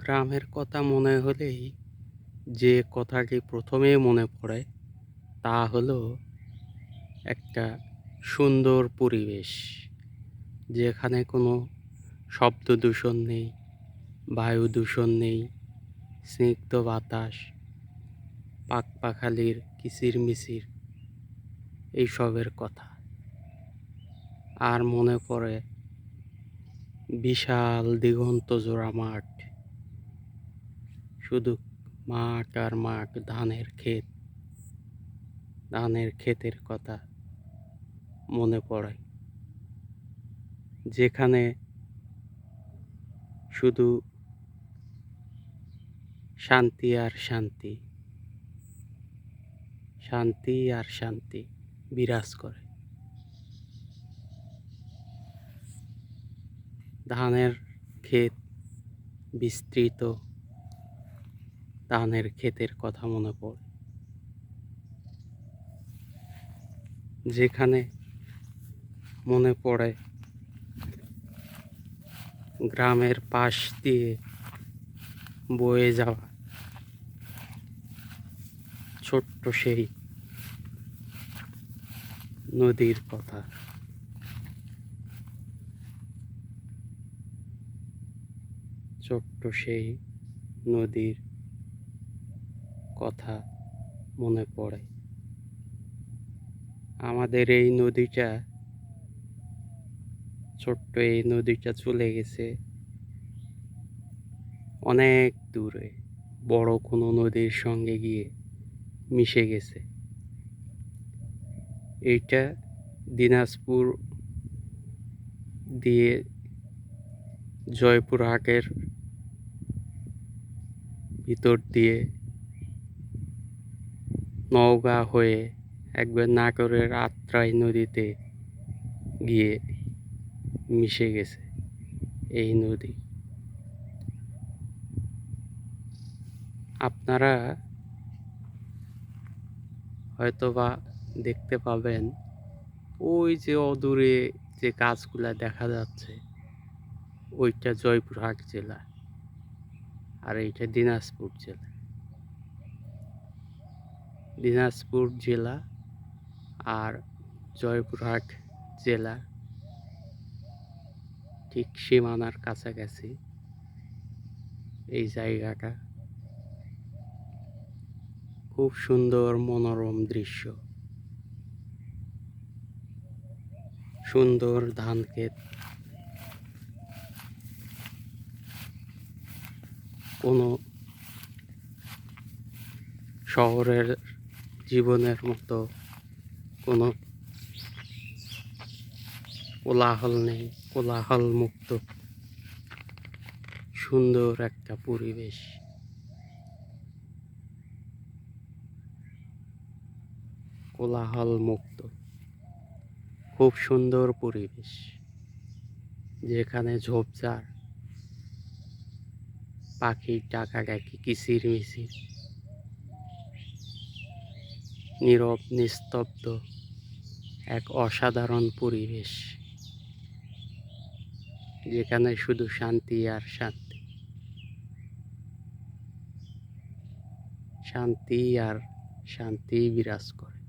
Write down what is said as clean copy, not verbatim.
গ্রামের কথা মনে হলেই যে কথাটি প্রথমে মনে পড়ে তা হলো একটা সুন্দর পরিবেশ, যেখানে কোনো শব্দ দূষণ নেই, বায়ু দূষণ নেই, স্নিগ্ধ বাতাস, পাখপাখালির কিচিরমিচির এইসবের কথা। আর মনে পড়ে বিশাল দিগন্ত জোড়া মাঠ, শুধু মাঠ আর মাঠ, ধানের ক্ষেতের কথা মনে পড়ে, যেখানে শুধু শান্তি আর শান্তি, শান্তি আর শান্তি বিরাজ করে। ধানের ক্ষেত বিস্তৃত, ধানের ক্ষেতের কথা মনে পড়ে, যেখানে মনে পড়ে গ্রামের পাশ দিয়ে বয়ে যাওয়া ছোট্ট সেই নদীর কথা। ছোট্ট সেই নদীর কথা মনে পড়ে। আমাদের এই নদীটা, ছোট্ট এই নদীটা চলে গেছে অনেক দূরে, বড় কোনো নদীর সঙ্গে গিয়ে মিশে গেছে। এইটা দিনাজপুর দিয়ে জয়পুরহাটের ভিতর দিয়ে নওগাঁ হয়ে একবার নাটোরের আত্রাই নদীতে গিয়ে মিশে গেছে এই নদী। আপনারা হয়তোবা দেখতে পাবেন ওই যে অদূরে যে গাছগুলা দেখা যাচ্ছে, ওইটা জয়পুরহাট জেলা আর এইটা দিনাজপুর জেলা। দিনাজপুর জেলা আর জয়পুরহাট জেলা ঠিক সীমানার কাছাকাছি এই জায়গাটা। খুব সুন্দর মনোরম দৃশ্য, সুন্দর ধান ক্ষেত, কোনো শহরের জীবনের মতো কোনো কোলাহল নেই, কোলাহল মুক্ত সুন্দর একটা পরিবেশ। কোলাহল মুক্ত খুব সুন্দর পরিবেশ, যেখানে ঝোপঝাড়, পাখির ডাকাডাকি, কিচিরমিচির, নীরব নিস্তব্ধ এক অসাধারণ পরিবেশ, যেখানে শুধু শান্তি আর শান্তি, শান্তি আর শান্তি বিরাজ করে।